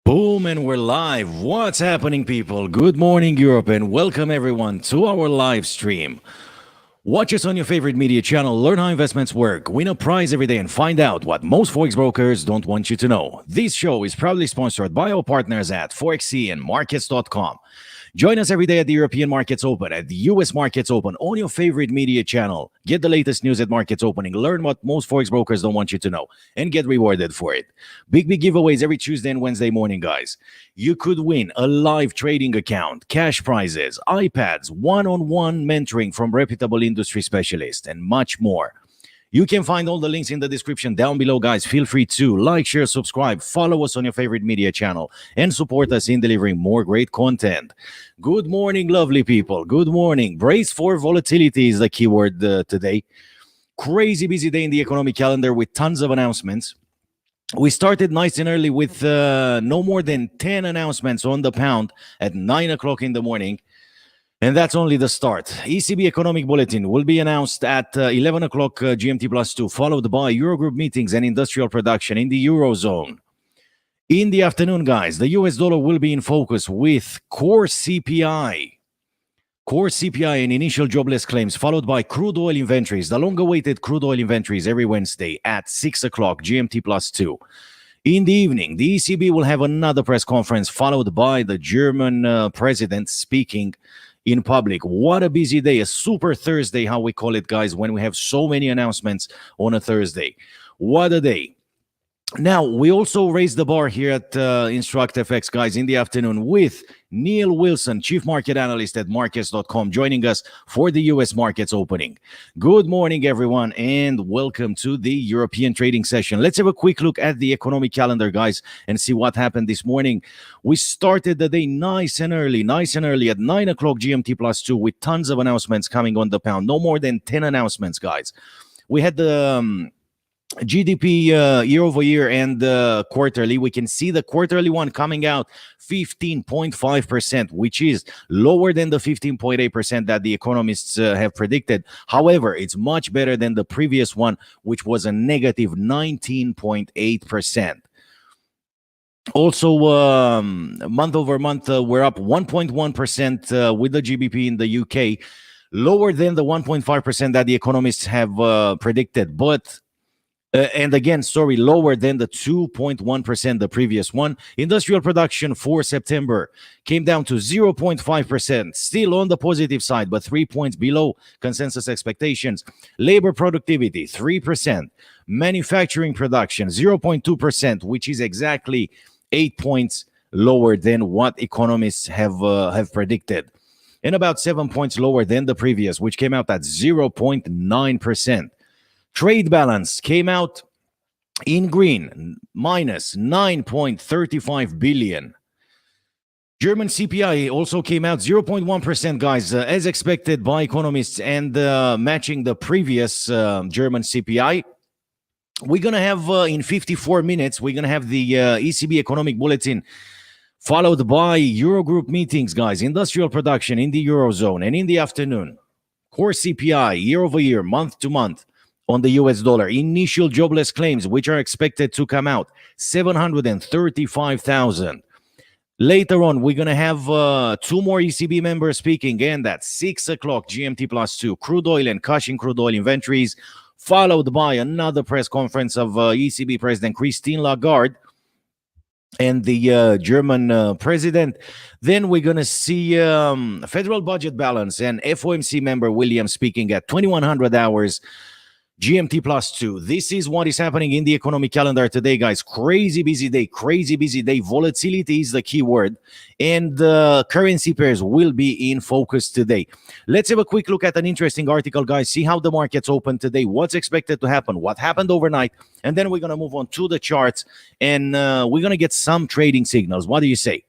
Boom, and we're live. What's happening, people? Good morning, Europe, and welcome everyone to our live stream. Watch us on your favorite media channel, learn how investments work, win a prize every day, and find out what most Forex brokers don't want you to know. This show is proudly sponsored by our partners at Forex and Markets.com. Join us every day at the European Markets Open, at the US Markets Open, on your favorite media channel. Get the latest news at markets opening, learn what most Forex brokers don't want you to know, and get rewarded for it. Big giveaways every Tuesday and Wednesday morning, guys. You could win a live trading account, cash prizes, iPads, one-on-one mentoring from reputable industry specialists, and much more. You can find all the links in the description down below, guys. Feel free to like, share, subscribe, follow us on your favorite media channel, and support us in delivering more great content. Good morning, lovely people. Good morning. Brace for volatility is the keyword today. Crazy busy day in the economic calendar with tons of announcements. We started nice and early with no more than 10 announcements on the pound at 9 o'clock in the morning. And that's only the start. ECB Economic Bulletin will be announced at 11 o'clock GMT plus 2, followed by Eurogroup meetings and industrial production in the Eurozone. In the afternoon, guys, the US dollar will be in focus with core CPI and initial jobless claims, followed by crude oil inventories, the long-awaited crude oil inventories every Wednesday at 6 o'clock GMT plus 2. In the evening, the ECB will have another press conference, followed by the German president speaking in public. What a busy day, a super Thursday, how we call it, guys, when we have so many announcements on a Thursday. What a day. Now, we also raised the bar here at InstructFX, guys, in the afternoon with Neil Wilson, Chief Market Analyst at Markets.com, joining us for the US markets opening. Good morning, everyone, and welcome to the European trading session. Let's have a quick look at the economic calendar, guys, and see what happened this morning. We started the day nice and early at 9 o'clock GMT plus 2 with tons of announcements coming on the pound. No more than 10 announcements, guys. We had the GDP year over year and quarterly. We can see the quarterly one coming out 15.5%, which is lower than the 15.8% that the economists have predicted. However, it's much better than the previous one, which was a negative 19.8%. Also, month over month, we're up 1.1% with the GDP in the UK, lower than the 1.5% that the economists have predicted, but lower than the 2.1%, the previous one. Industrial production for September came down to 0.5%, still on the positive side, but 3 points below consensus expectations. Labor productivity, 3%. Manufacturing production, 0.2%, which is exactly 8 points lower than what economists have predicted. And about 7 points lower than the previous, which came out at 0.9%. Trade balance came out in green, minus 9.35 billion. German CPI also came out 0.1%, guys, as expected by economists and matching the previous German CPI. We're going to have, in 54 minutes, we're going to have the ECB Economic Bulletin, followed by Eurogroup meetings, guys, industrial production in the Eurozone, and in the afternoon, core CPI year over year, month to month, on the US dollar. Initial jobless claims, which are expected to come out, 735,000. Later on, we're going to have two more ECB members speaking, and at 6 o'clock GMT plus 2, crude oil and Cushing crude oil inventories, followed by another press conference of ECB President Christine Lagarde and the German president. Then we're going to see federal budget balance and FOMC member Williams speaking at 2100 hours GMT plus 2. This is what is happening in the economic calendar today, guys. Crazy busy day. Volatility is the key word. And currency pairs will be in focus today. Let's have a quick look at an interesting article, guys. See how the markets open today. What's expected to happen. What happened overnight. And then we're going to move on to the charts. And we're going to get some trading signals. What do you say?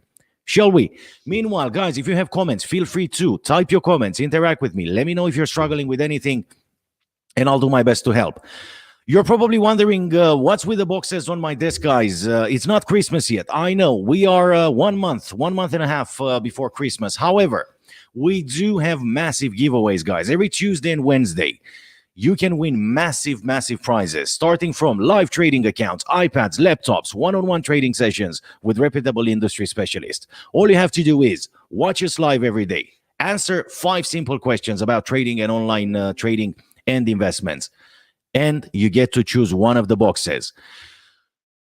Shall we? Meanwhile, guys, if you have comments, feel free to type your comments. Interact with me. Let me know if you're struggling with anything, and I'll do my best to help. You're probably wondering what's with the boxes on my desk, guys. It's not Christmas yet. I know we are 1 month and a half before Christmas. However, we do have massive giveaways, guys. Every Tuesday and Wednesday, you can win massive, massive prizes, starting from live trading accounts, iPads, laptops, one-on-one trading sessions with reputable industry specialists. All you have to do is watch us live every day, answer 5 simple questions about trading and online trading and investments, and you get to choose one of the boxes.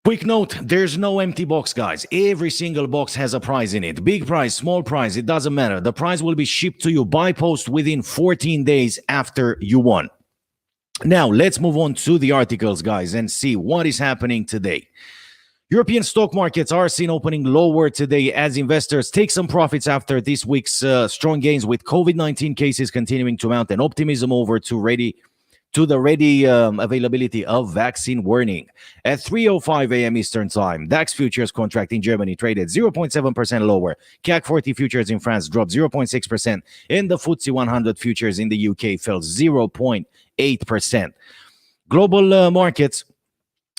Quick note, there's no empty box, guys. Every single box has a prize in it. Big prize, small prize, it doesn't matter. The prize will be shipped to you by post within 14 days after you won. Now, let's move on to the articles, guys, and see what is happening today. European stock markets are seen opening lower today as investors take some profits after this week's strong gains, with COVID-19 cases continuing to mount and optimism over to the ready availability of vaccine warning. At 3:05 a.m. Eastern Time, DAX futures contract in Germany traded 0.7% lower. CAC 40 futures in France dropped 0.6%, and the FTSE 100 futures in the UK fell 0.8%.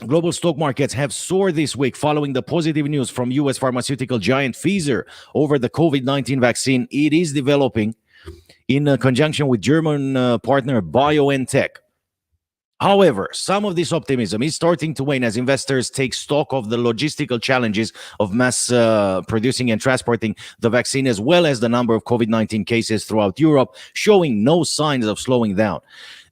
Global stock markets have soared this week following the positive news from U.S. pharmaceutical giant Pfizer over the COVID-19 vaccine it is developing in conjunction with German partner BioNTech. However, some of this optimism is starting to wane as investors take stock of the logistical challenges of mass producing and transporting the vaccine, as well as the number of COVID-19 cases throughout Europe, showing no signs of slowing down.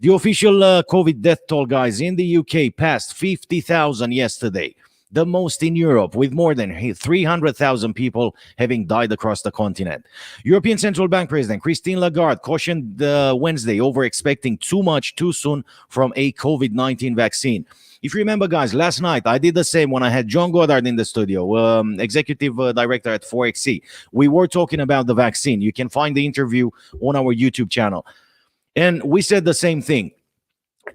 The official COVID death toll, guys, in the UK passed 50,000 yesterday, the most in Europe, with more than 300,000 people having died across the continent. European Central Bank President Christine Lagarde cautioned Wednesday over expecting too much too soon from a COVID-19 vaccine. If you remember, guys, last night I did the same when I had John Goddard in the studio, executive director at Forex. We were talking about the vaccine. You can find the interview on our YouTube channel. And we said the same thing.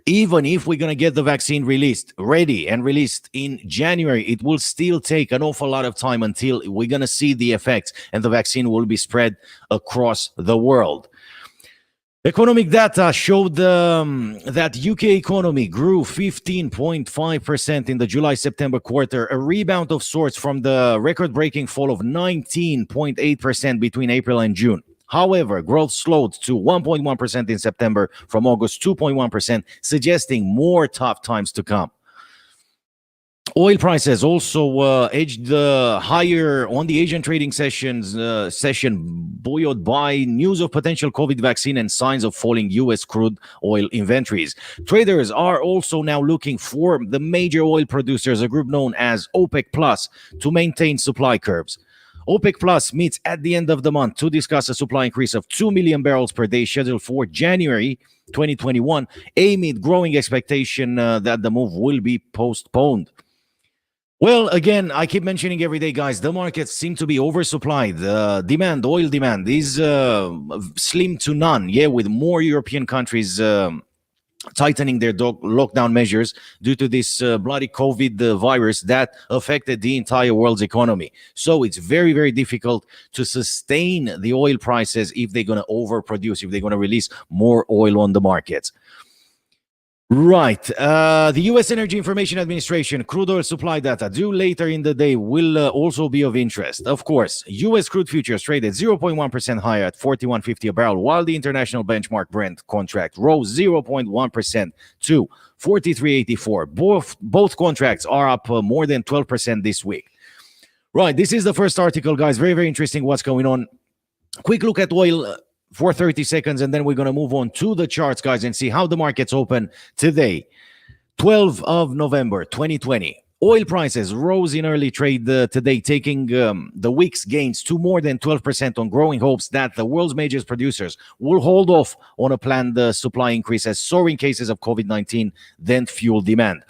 Even if we're going to get the vaccine ready and released in January, it will still take an awful lot of time until we're going to see the effects and the vaccine will be spread across the world. Economic data showed that UK economy grew 15.5% in the July-September quarter, a rebound of sorts from the record-breaking fall of 19.8% between April and June. However, growth slowed to 1.1% in September from August 2.1%, suggesting more tough times to come. Oil prices also edged higher on the Asian trading session, buoyed by news of potential COVID vaccine and signs of falling U.S. crude oil inventories. Traders are also now looking for the major oil producers, a group known as OPEC Plus, to maintain supply curves. OPEC Plus meets at the end of the month to discuss a supply increase of 2 million barrels per day scheduled for January 2021, amid growing expectation that the move will be postponed. Well, again, I keep mentioning every day, guys, the markets seem to be oversupplied. Oil demand is slim to none, with more European countries tightening their lockdown measures due to this bloody COVID virus that affected the entire world's economy. So it's very, very difficult to sustain the oil prices if they're going to overproduce, if they're going to release more oil on the markets. Right. The U.S. Energy Information Administration crude oil supply data due later in the day will also be of interest. Of course, U.S. crude futures traded 0.1% higher at $41.50 a barrel, while the international benchmark Brent contract rose 0.1% to $43.84. Both contracts are up more than 12% this week. Right. This is the first article, guys. Very, very interesting what's going on. Quick look at oil for 30 seconds, and then we're going to move on to the charts, guys, and see how the markets open today, 12th of November, 2020. Oil prices rose in early trade today, taking the week's gains to more than 12% on growing hopes that the world's major producers will hold off on a planned supply increase as soaring cases of COVID-19 then fuel demand.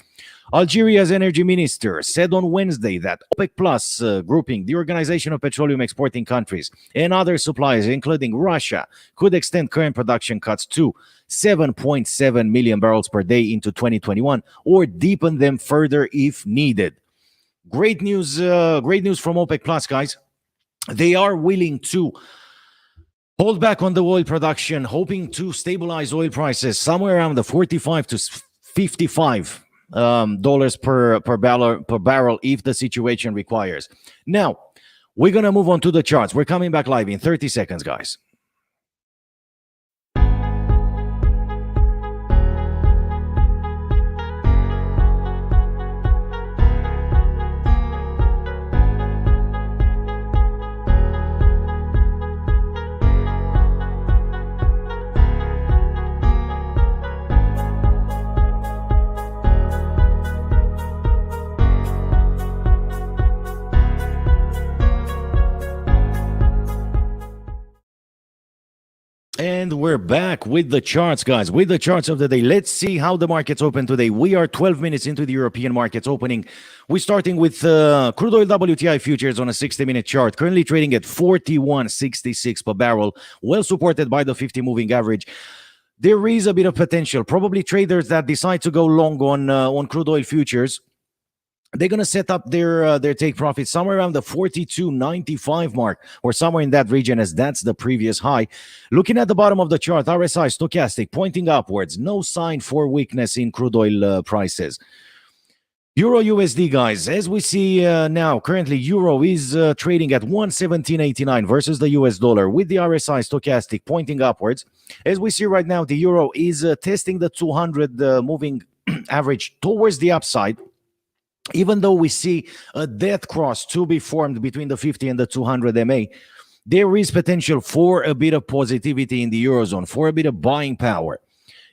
Algeria's energy minister said on Wednesday that OPEC Plus grouping, the Organization of Petroleum Exporting Countries, and other suppliers, including Russia, could extend current production cuts to 7.7 million barrels per day into 2021 or deepen them further if needed. Great news from OPEC Plus, guys. They are willing to hold back on the oil production, hoping to stabilize oil prices somewhere around the 45 to 55 dollars per barrel if the situation requires. Now, we're going to move on to the charts. We're coming back live in 30 seconds, guys. And we're back with the charts, guys, with the charts of the day. Let's see how the markets open today. We are 12 minutes into the European markets opening. We're starting with crude oil WTI futures on a 60-minute chart, currently trading at 41.66 per barrel, well supported by the 50-moving average. There is a bit of potential. Probably traders that decide to go long on crude oil futures, they're going to set up their take profit somewhere around the 42.95 mark or somewhere in that region, as that's the previous high. Looking at the bottom of the chart, RSI stochastic pointing upwards. No sign for weakness in crude oil prices. Euro USD, guys, as we see now, currently Euro is trading at 117.89 versus the US dollar, with the RSI stochastic pointing upwards. As we see right now, the Euro is testing the 200 moving average towards the upside. Even though we see a death cross to be formed between the 50 and the 200 MA, there is potential for a bit of positivity in the Eurozone, for a bit of buying power.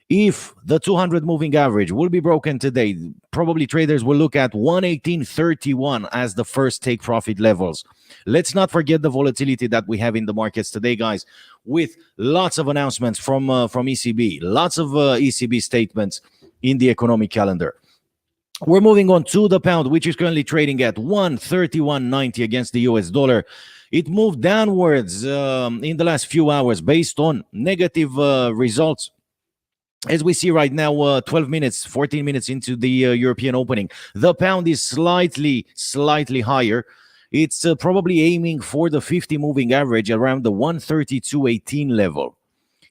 If the 200 moving average will be broken today, probably traders will look at 118.31 as the first take profit levels. Let's not forget the volatility that we have in the markets today, guys, with lots of announcements from ECB, lots of ECB statements in the economic calendar. We're moving on to the pound, which is currently trading at 131.90 against the US dollar. It moved downwards in the last few hours based on negative results. As we see right now, 14 minutes into the European opening, the pound is slightly higher. It's probably aiming for the 50 moving average around the 132.18 level.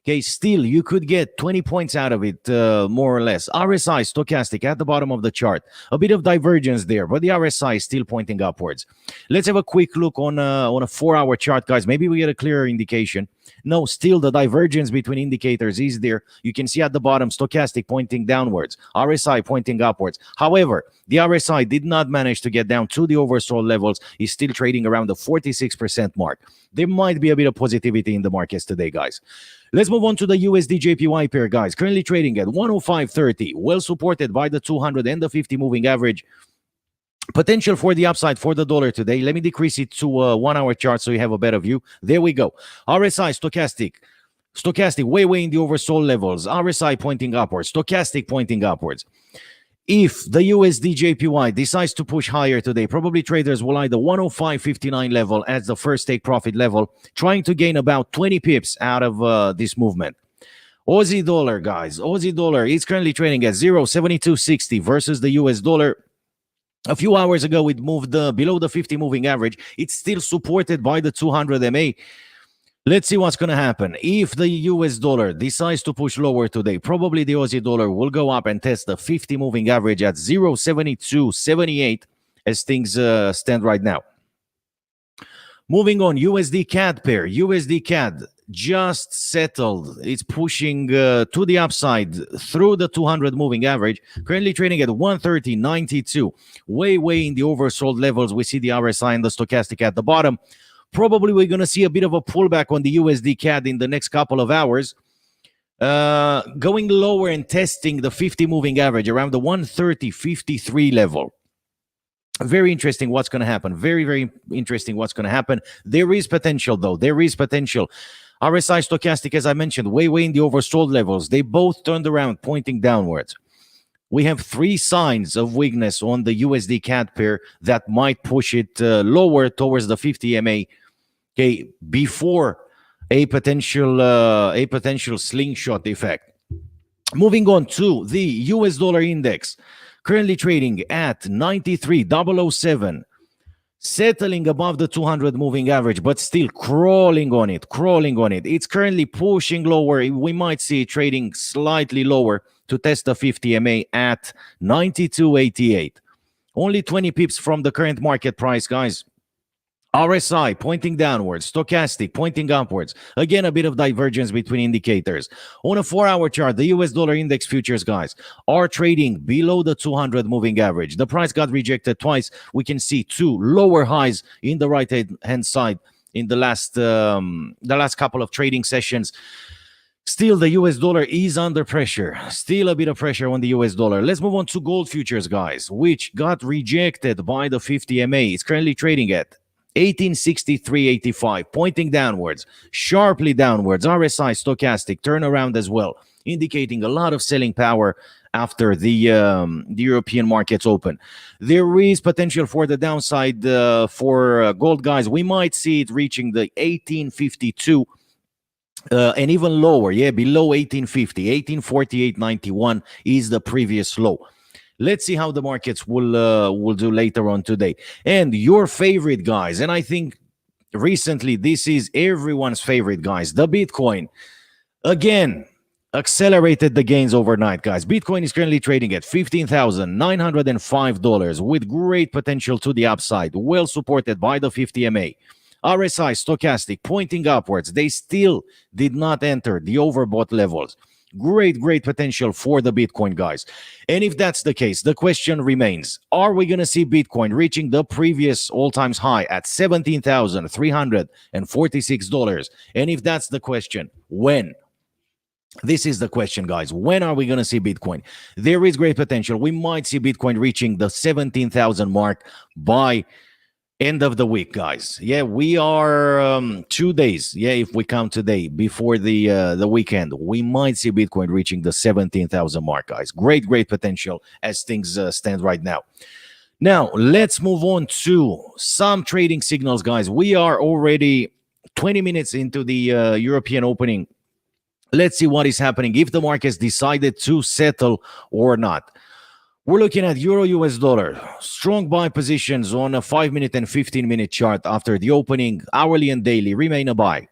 Okay, still, you could get 20 points out of it, more or less. RSI, stochastic, at the bottom of the chart. A bit of divergence there, but the RSI is still pointing upwards. Let's have a quick look on a 4-hour chart, guys. Maybe we get a clearer indication. No, still the divergence between indicators is there. You can see at the bottom, stochastic pointing downwards, RSI pointing upwards. However, the RSI did not manage to get down to the oversold levels. It's still trading around the 46% mark. There might be a bit of positivity in the markets today, guys. Let's move on to the USD JPY pair, guys. Currently trading at 105.30, well supported by the 200 and the 50 moving average. Potential for the upside for the dollar today. Let me decrease it to a 1-hour chart so you have a better view. There we go. RSI, stochastic, way in the oversold levels. RSI pointing upwards, stochastic pointing upwards. If the USD JPY decides to push higher today, probably traders will either 105.59 level as the first take profit level, trying to gain about 20 pips out of this movement. Aussie dollar, guys. Aussie dollar is currently trading at 0.7260 versus the US dollar. A few hours ago, it moved below the 50 moving average. It's still supported by the 200 MA. Let's see what's going to happen. If the US dollar decides to push lower today, probably the Aussie dollar will go up and test the 50 moving average at 0.7278 as things stand right now. Moving on, USD CAD pair. USD CAD just settled. It's pushing to the upside through the 200 moving average. Currently trading at 130.92. Way in the oversold levels. We see the RSI and the stochastic at the bottom. Probably we're going to see a bit of a pullback on the USD CAD in the next couple of hours. Going lower and testing the 50 moving average around the 130.53 level. Very interesting what's going to happen. Very interesting what's going to happen. There is potential, though. There is potential. RSI stochastic, as I mentioned, way in the oversold levels. They both turned around, pointing downwards. We have 3 signs of weakness on the USD CAD pair that might push it lower towards the 50 MA. Okay, before a potential slingshot effect. Moving on to the US dollar index, currently trading at 93.007. Settling above the 200 moving average, but still crawling on it. It's currently pushing lower. We might see it trading slightly lower to test the 50 MA at 92.88. Only 20 pips from the current market price, guys. RSI pointing downwards, stochastic pointing upwards. Again, a bit of divergence between indicators. On a 4-hour chart, the US dollar index futures, guys, are trading below the 200 moving average. The price got rejected twice. We can see 2 lower highs in the right-hand side in the last couple of trading sessions. Still, the US dollar is under pressure. Still a bit of pressure on the US dollar. Let's move on to gold futures, guys, which got rejected by the 50 MA. It's currently trading at 1863.85, pointing downwards, sharply downwards. RSI stochastic turnaround as well, indicating a lot of selling power after the European markets open. There is potential for the downside for gold, guys. We might see it reaching the 1852 and even lower, below 1850. 1848.91 is the previous low. Let's see how the markets will do later on today. And your favorite, guys, and I think recently this is everyone's favorite, guys, the Bitcoin. Again, accelerated the gains overnight, guys. Bitcoin is currently trading at $15,905 with great potential to the upside, well supported by the 50 MA. RSI stochastic pointing upwards. They still did not enter the overbought levels. Great potential for the Bitcoin, guys. And if that's the case, the question remains, are we going to see Bitcoin reaching the previous all-time high at $17,346? And if that's the question, when? This is the question, guys. When are we going to see Bitcoin? There is great potential. We might see Bitcoin reaching the 17,000 mark by end of the week, guys. We are 2 days, if we count today, before the weekend. We might see Bitcoin reaching the 17,000 mark, guys. Great potential as things stand right now. Now, let's move on to some trading signals, guys. We are already 20 minutes into the European opening. Let's see what is happening, if the markets decided to settle or not. We're looking at Euro US dollar. Strong buy positions on a 5-minute and 15-minute chart after the opening. Hourly and daily remain a buy.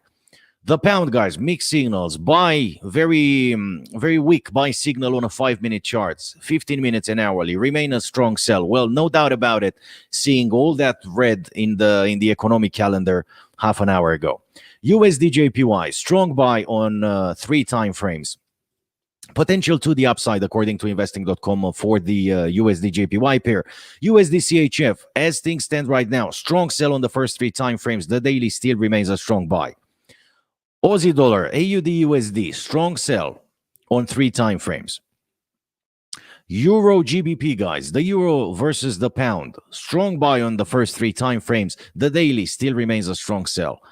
The pound, guys, mixed signals. Buy, very weak buy signal on a 5-minute charts. 15 minutes and hourly remain a strong sell. Well, no doubt about it, seeing all that red in the economic calendar half an hour ago. USD JPY, strong buy on 3 time frames. Potential to the upside, according to investing.com, for the USD JPY pair. USD CHF, as things stand right now, strong sell on the first 3 time frames. The daily still remains a strong buy. Aussie dollar, AUD USD, strong sell on 3 time frames. Euro GBP, guys, the euro versus the pound, strong buy on the first 3 time frames. The daily still remains a strong sell.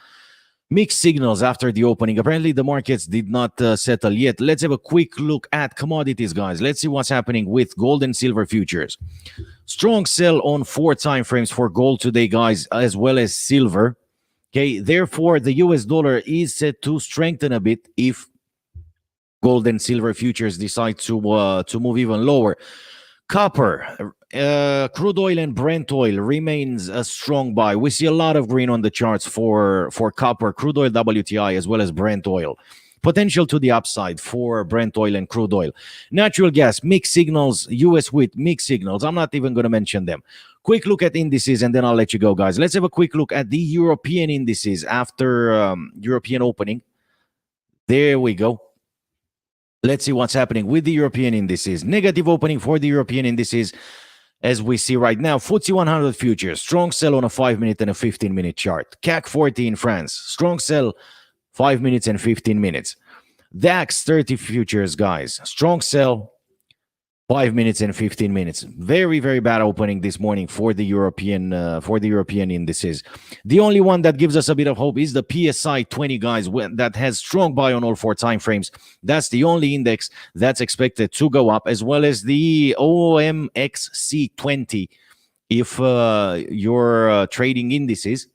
Mixed signals after the opening. Apparently, the markets did not settle yet. Let's have a quick look at commodities, guys. Let's see what's happening with gold and silver futures. Strong sell on 4 time frames for gold today, guys, as well as silver. Okay, therefore, the US dollar is set to strengthen a bit if gold and silver futures decide to move even lower. Copper, crude oil and Brent oil remains a strong buy. We see a lot of green on the charts for copper, crude oil, WTI, as well as Brent oil. Potential to the upside for Brent oil and crude oil. Natural gas, mixed signals. US wheat, mixed signals. I'm not even going to mention them. Quick look at indices, and then I'll let you go, guys. Let's have a quick look at the European indices after European opening. There we go. Let's see what's happening with the European indices. Negative opening for the European indices, as we see right now. FTSE 100 futures, strong sell on a 5-minute and a 15-minute chart. CAC 40 in France, strong sell, 5 minutes and 15 minutes. DAX 30 futures, guys, strong sell, 5 minutes and 15 minutes. Very bad opening this morning for the European indices. The only one that gives us a bit of hope is the PSI 20, guys, that has strong buy on all 4 time frames. That's the only index that's expected to go up, as well as the OMXC20 if you're trading indices.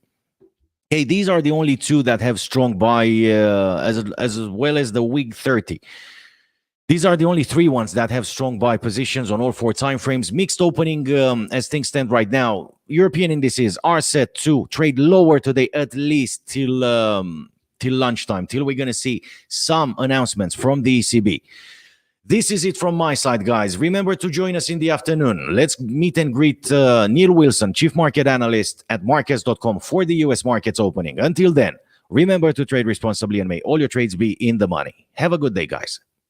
Okay, these are the only 2 that have strong buy, as well as the WIG 30. These are the only 3 ones that have strong buy positions on all 4 time frames. Mixed opening as things stand right now. European indices are set to trade lower today, at least till lunchtime, till we're going to see some announcements from the ECB. This is it from my side, guys. Remember to join us in the afternoon. Let's meet and greet Neil Wilson, Chief Market Analyst at markets.com, for the US markets opening. Until then, remember to trade responsibly and may all your trades be in the money. Have a good day, guys.